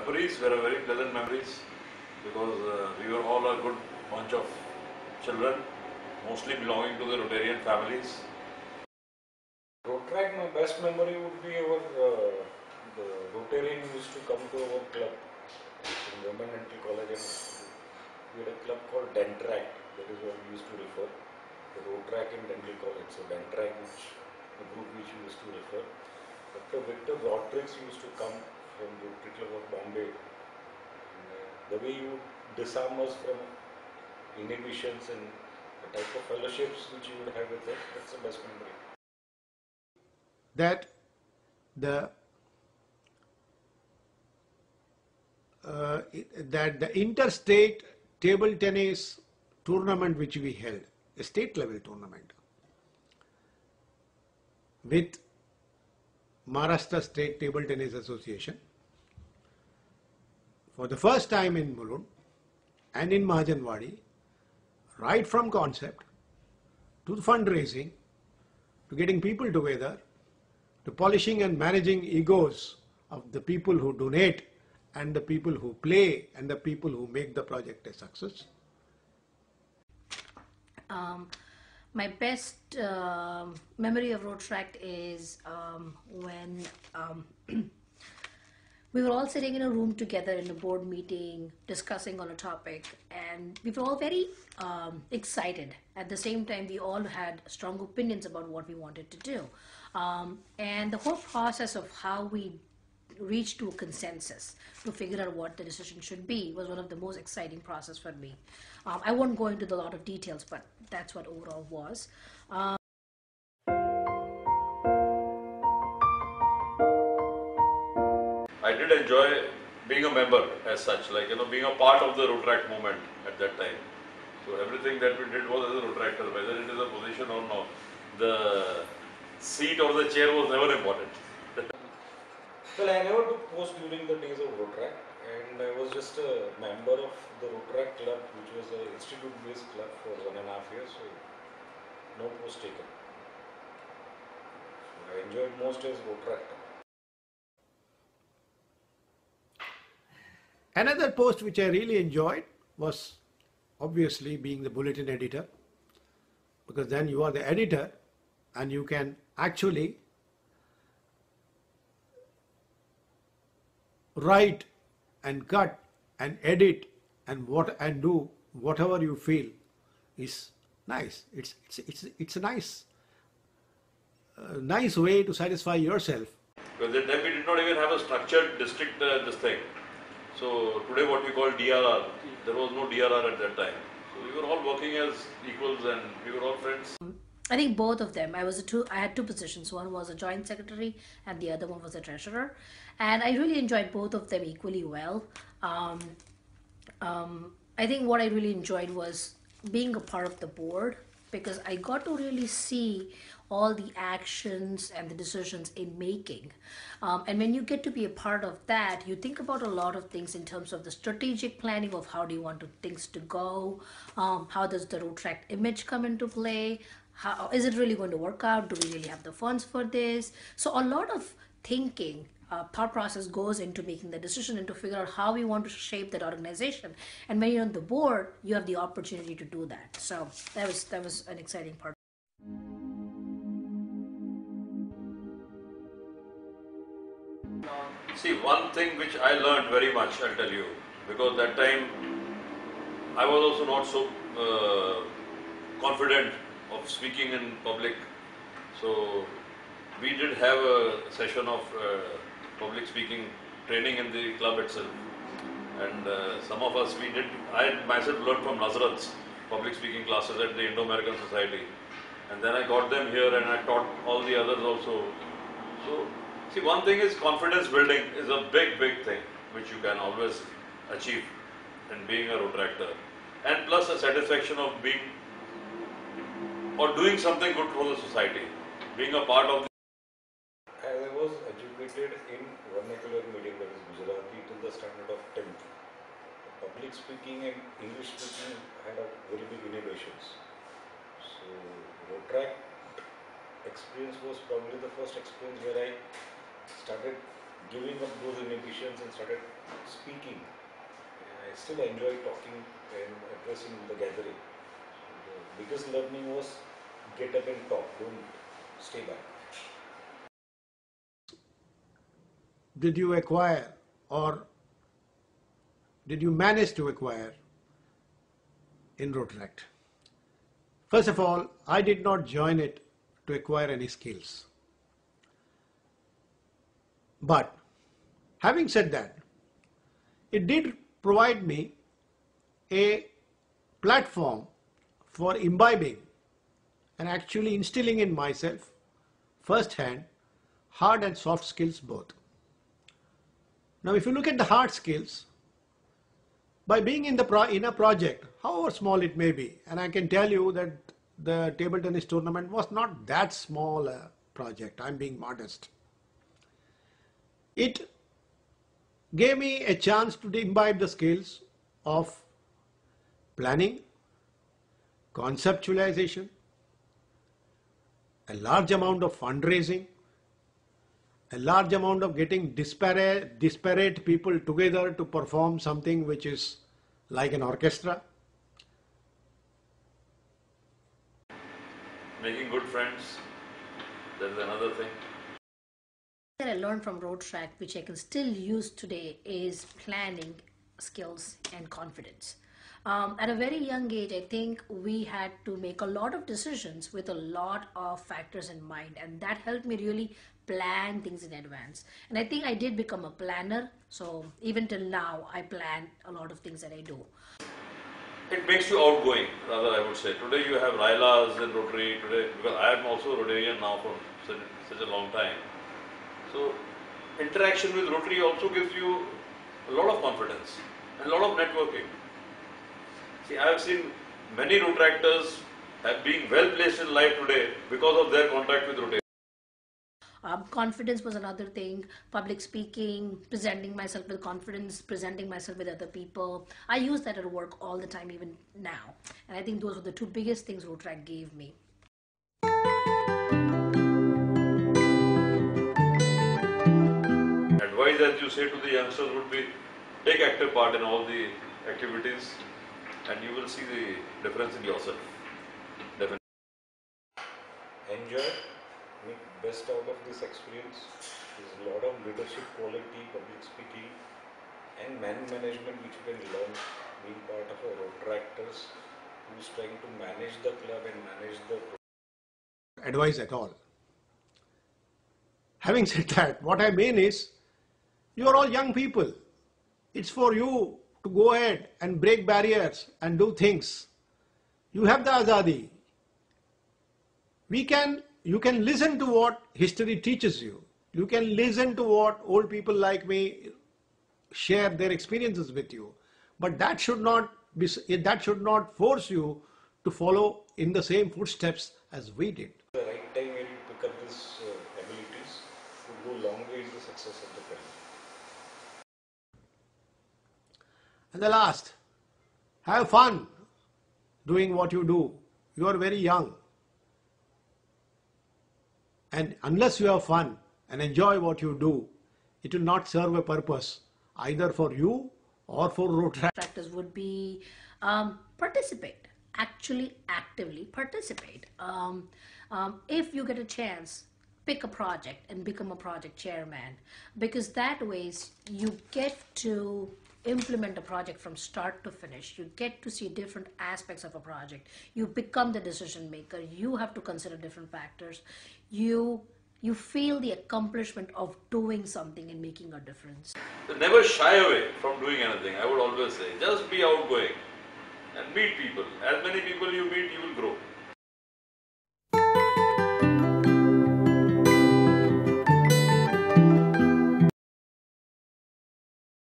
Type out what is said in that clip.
memories were very pleasant memories because we were all a good bunch of children, mostly belonging to the Rotarian families. Rotaract, my best memory would be our the Rotarian used to come to our club in Women Dental College, and we had a club called Dentract. That is what we used to refer. The Rotaract in Dental College. So Dentract, which the group which we used to refer. Dr. Victor Rotaract used to come from the Rotary Club of Bombay. And, the way you disarm us from inhibitions and the type of fellowships which you would have with us, that's the best memory. That the interstate table tennis tournament which we held, a state level tournament with Maharashtra State Table Tennis Association, for the first time in Mulund and in Mahajanwadi, right from concept to the fundraising, to getting people together, to polishing and managing egos of the people who donate and the people who play and the people who make the project a success. My best memory of Rotaract is when we were all sitting in a room together in a board meeting discussing on a topic, and we were all very excited. At the same time, we all had strong opinions about what we wanted to do. And the whole process of how we reached to a consensus to figure out what the decision should be was one of the most exciting process for me. I won't go into a lot of details, but that's what overall was. I did enjoy being a member as such, like, being a part of the Rotaract movement at that time. So everything that we did was as a Rotaractor, whether it is a position or not. The seat or the chair was never important. Well, I never took post during the days of Rotaract, and I was just a member of the Rotaract Club, which was an institute-based club for 1.5 years, so no post taken. So I enjoyed most as Rotaract. Another post which I really enjoyed was obviously being the bulletin editor, because then you are the editor and you can actually write and cut and edit and do whatever you feel is nice. It's a nice way to satisfy yourself. Because at that time we did not even have a structured district this thing. So today what we call DRR, there was no DRR at that time. So we were all working as equals and we were all friends. I think both of them. I had two positions. One was a joint secretary and the other one was a treasurer. And I really enjoyed both of them equally well. I think what I really enjoyed was being a part of the board, because I got to really see all the actions and the decisions in making. And when you get to be a part of that, you think about a lot of things in terms of the strategic planning of how do you want things to go, how does the Rotaract image come into play, how is it really going to work out, do we really have the funds for this? So a lot of thinking, thought process goes into making the decision and to figure out how we want to shape that organization. And when you're on the board, you have the opportunity to do that. So that was an exciting part. See, one thing which I learned very much, I'll tell you, because that time I was also not so confident of speaking in public. So we did have a session of public speaking training in the club itself. And some of us, I myself learned from Nazrat's public speaking classes at the Indo-American Society. And then I got them here and I taught all the others also. So, see, one thing is confidence building is a big thing which you can always achieve in being a Rotaractor. And plus a satisfaction of being or doing something good for the society, being a part of. As I was educated in vernacular medium, that is Gujarati, till the standard of 10th, public speaking and English speaking had a very big inhibitions. So Rotaract experience was probably the first experience where I started giving up those inhibitions and started speaking. I still enjoy talking and addressing the gathering. The biggest learning was get up and talk, don't stay back. Did you acquire or did you manage to acquire in Rotaract? First of all, I did not join it to acquire any skills. But having said that, it did provide me a platform for imbibing and actually instilling in myself first-hand hard and soft skills both. Now, if you look at the hard skills, by being in a project, however small it may be, and I can tell you that the table tennis tournament was not that small a project, I'm being modest. It gave me a chance to imbibe the skills of planning, conceptualization, a large amount of fundraising, a large amount of getting disparate people together to perform something which is like an orchestra. Making good friends, that is another thing. That I learned from Rotaract, which I can still use today, is planning skills and confidence. At a very young age, I think we had to make a lot of decisions with a lot of factors in mind, and that helped me really plan things in advance. And I think I did become a planner, so even till now, I plan a lot of things that I do. It makes you outgoing, rather I would say. Today you have Railas in Rotary, today, because I am also Rotarian now for such a long time. So interaction with Rotary also gives you a lot of confidence and a lot of networking. See, I have seen many Rotaractors being well placed in life today because of their contact with Rotary. Confidence was another thing, public speaking, presenting myself with confidence, presenting myself with other people. I use that at work all the time, even now. And I think those were the two biggest things Rotaract gave me. Advice, as you say to the youngsters, would be take active part in all the activities and you will see the difference in yourself. Definitely. Enjoy, make best out of this experience. There's a lot of leadership quality, public speaking and man management which you can learn being part of a Rotaractors who is trying to manage the club and manage the Advice at all. Having said that, what I mean is, you are all young people. It's for you to go ahead and break barriers and do things. You have the azadi. You can listen to what history teaches you. You can listen to what old people like me share their experiences with you. But that should not force you to follow in the same footsteps as we did. The right time when you pick up these abilities to go long way in the success of the club. And the last, have fun doing what you do. You are very young. And unless you have fun and enjoy what you do, it will not serve a purpose either for you or for Rotaractors would be participate, actually actively participate. If you get a chance, pick a project and become a project chairman, because that way you get to implement a project from start to finish. You get to see different aspects of a project. You become the decision maker. You have to consider different factors. You feel the accomplishment of doing something and making a difference. So never shy away from doing anything. I would always say, just be outgoing and meet people. As many people you meet, you will grow.